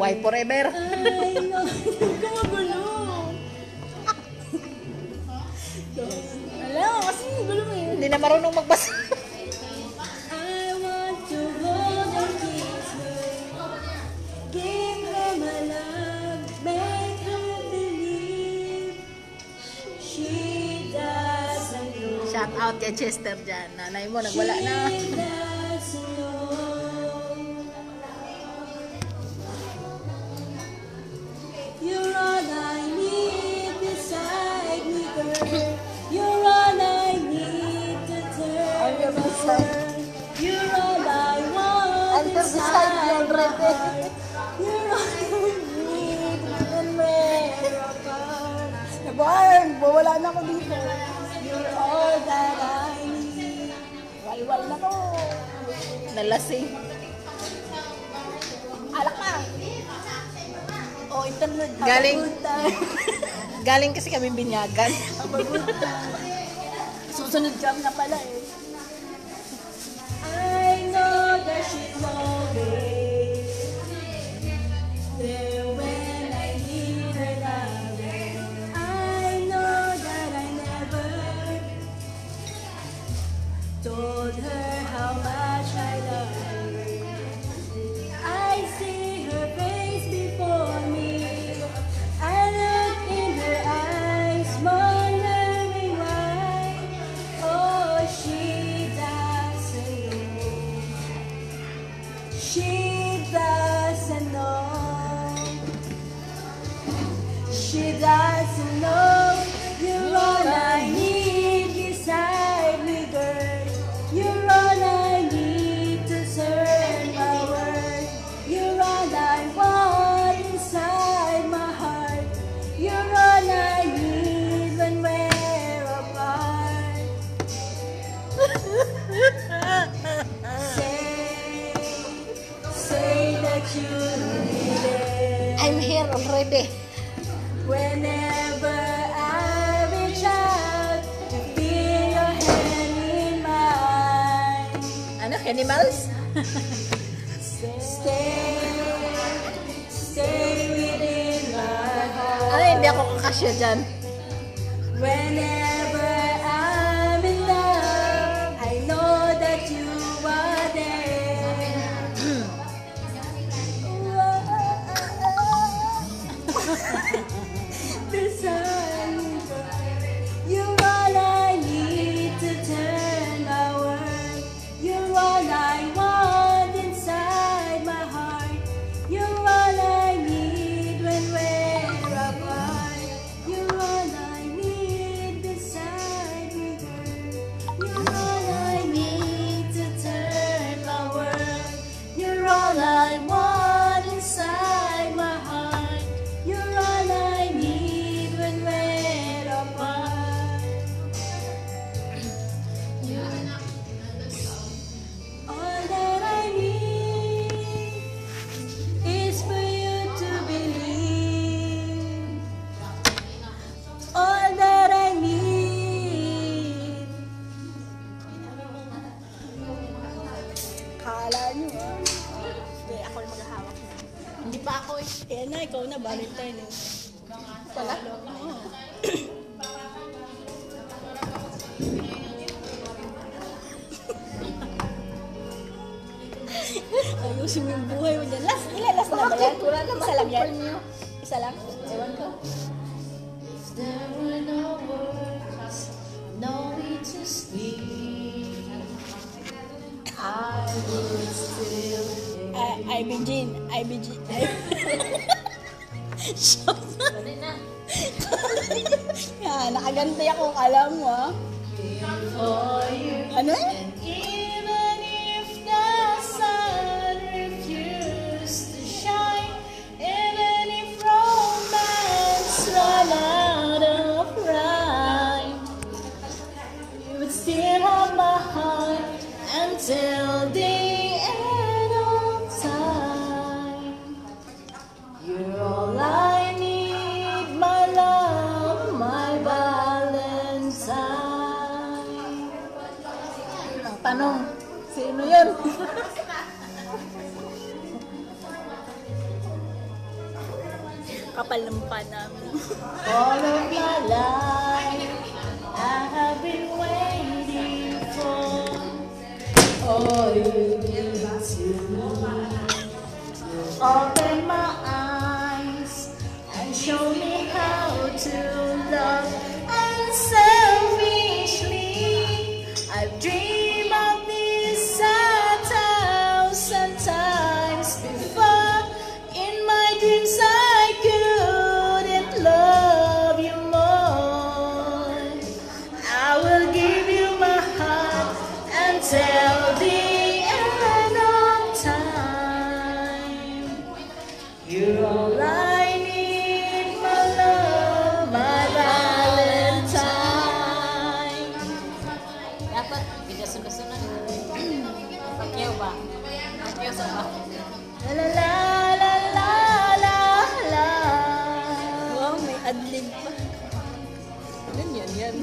Why forever? Ay, no. Gumagulo. Alam, kasi gulo mo yun. Hindi na marunong magbasa. I want to hold and kiss her. Give her my love. Make her believe she doesn't know. Shout out kay Chester dyan. Nanay mo, nagwala na. She doesn't know. You're all I need beside me, girl. You're all I need to turn my world. You're all I want inside my heart. You're all I need and we're apart. Nabuhan, wala na ako dito. You're all that I need. Walwal na ko. Nalasing. Alak ka. Oh, internet. Galing. Galing kasi kami binyagan. Susunod jam na pala eh. I know that she's always there when I need her loving. I know that I never told her how much I love her. I see her face before me. I look in her eyes, wondering why. Oh, she doesn't know. She doesn't know. She doesn't know. You're all I need beside me, girl. You're all I need to turn my world. You're all I want inside my heart. You're all I need when we're apart. Say that you need it. I'm here already. Whenever I reach out to feel your hand in mine. Ano, animals? Stay within my heart. Ay, hindi ako kakasya dyan. Whenever I'm in love, I know that you are there. Beside me, you're all I need to turn my world. You're all I want inside my heart. You're all I need when we're apart. You're all I need beside me, girl. You're all I need to turn my world. You're all I want inside my heart. You're all I need when we're apart. All that I need is for you to believe. All that I need. Kala nyo Hindi, ako yung maghahawak. Hindi pa ako eh. Kaya na, ikaw na, Valentine eh. Wala. Oo. Ayusin mo yung buhay mo dyan. Last na ba yan? Wala naman. Isa lang yan? Premium. Isa lang? Ewan ko. There were no words, no need to speak. I would still IBG. Shout out. Pwede na. Yan, nakaganti ako. Alam mo, ah. for you. Ano? Even if the sun refused to shine, even if romance ran out of rhyme, you would still have my heart until the end of time. You're all I need, my love, my Valentine. Kapal ng mukha namin. All of my life, I have been waiting for all you need to open my eyes and show me how to love unselfishly. I've dreamed of this 1,000 times before. In my dreams I couldn't love you more. I will give you my heart until the end of time. You're all I need, my love, my Valentine. Dapat, bigasun-gasun na. Pagyaw ba? Pagyaw sa ba? La la la la la la la. Wow, may adlib pa. Yan.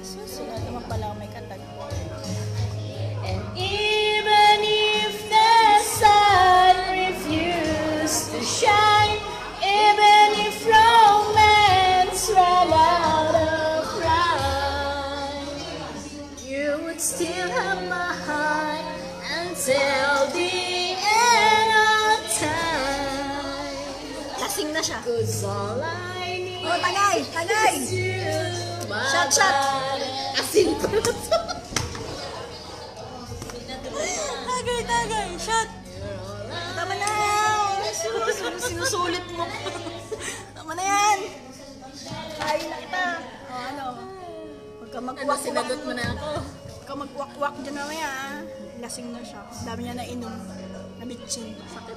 Susunod naman pala may katag. And even if the sun refused to shine, even if romance ran out of rhyme, you would still have my heart until the end of time. Lasing na siya. 'Cause all I need Oh, tagay! is you, my Shot! Valentine. Asin pa na to. Tagay! Shot! Tama na! Sinusulit mo. Tama na yan! Kain na kita. O ano? Huwag ka mag-wak-wak. Sinagot mo na ako. Huwag ka mag-wak-wak dyan mamaya. Lasing na siya. Dami niya nainom. Nabitsin. Sakit.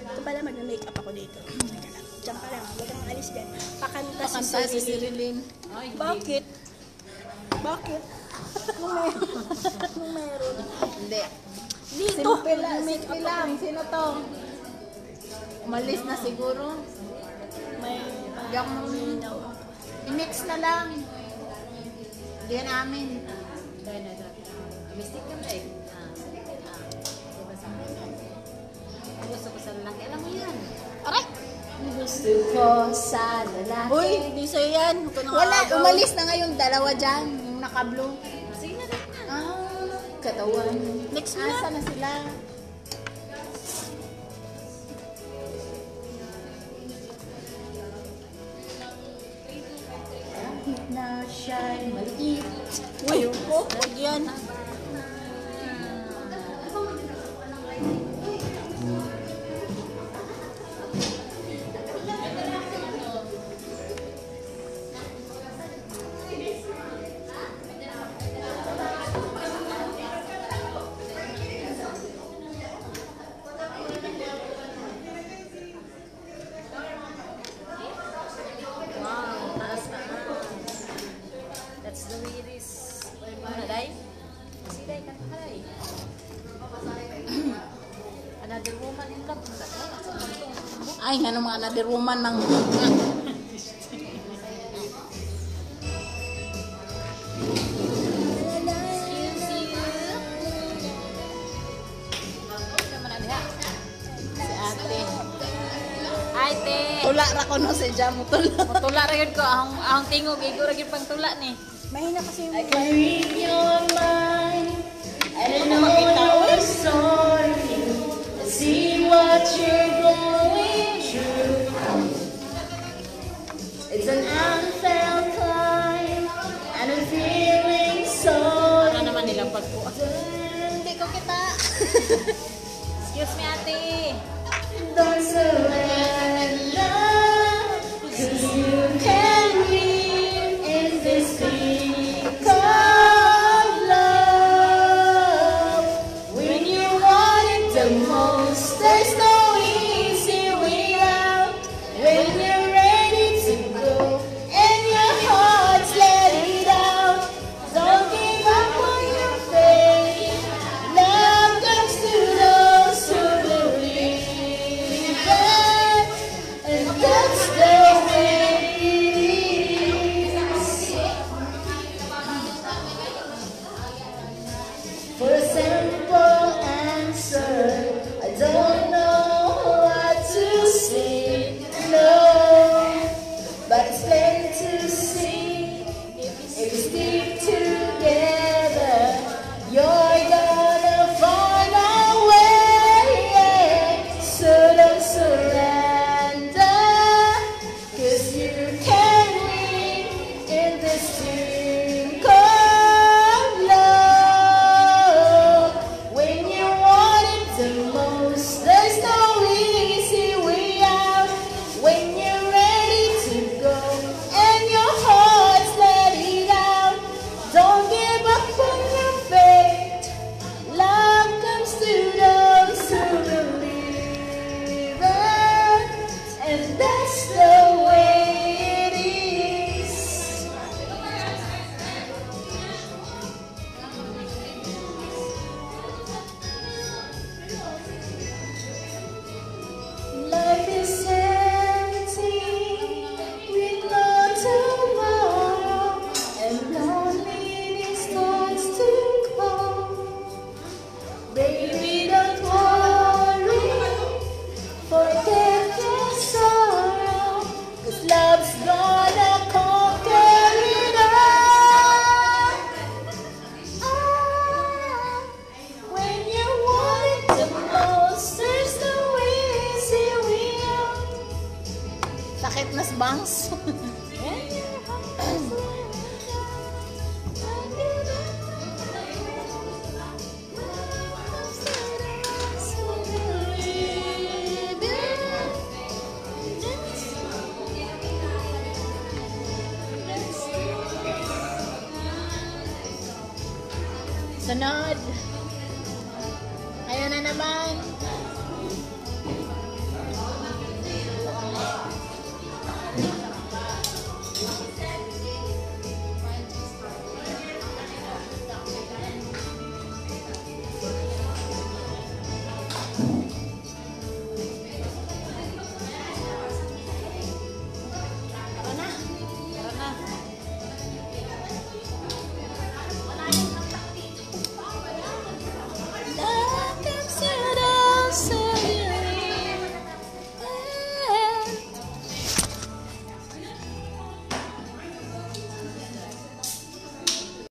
Ito pala mag-makeup ako dito. Teka lang. Diyan ka lang. Huwag kang alis dyan. Pakanta si Sirilyn. Bakit? Bakit? Nung meron. Hindi. Dito. Simple lang. Make-up Simple lang. ako. Sino to? Umalis na siguro. May Yak mo. malinaw. I-mix na lang. Hindi yan amin. Mistik ka ba eh? Diba sa akin? Gusto ko sa lalaki. Alam mo yan. Aray! Gusto ko sa lalaki. Uy, di sa'yo yan. Huwag ka nang Wala. agaw. Umalis na nga yung dalawa dyan. Yung naka-blue. Sige na rin na. Katawan. Next mo Asa na. na sila? Kahit na siya'y maliit. Uy, huwag yan. Wow, taas na. That's the way it is. Ano, Day? Kasi Day, kanta ka, Day. Another woman in love. Ay, nga nung mga another woman mang... Si ate. Ay, te. Tula ra ko no sa jam mo tula. Tula ra yun ko. Ang tingog. Igo ra yun pang tula ni. Mahina kasi yung... I can read your mind. I don't know you're sorry. I see what you're going through. It's an unfelt climb. And I'm feeling sorry. Ano naman nilang pagpo? Hindi ko kita. Excuse me, ate. Don't surrender. 'Cause you can live in this peak of love. When you want it the most, there's no easy way out. When you're ready to go and your heart's let it out, don't give up on your faith. Love comes to those who believe it, and that's the way it is. For a simple answer, I don't know nas bangs. Sunod. Ayun na naman.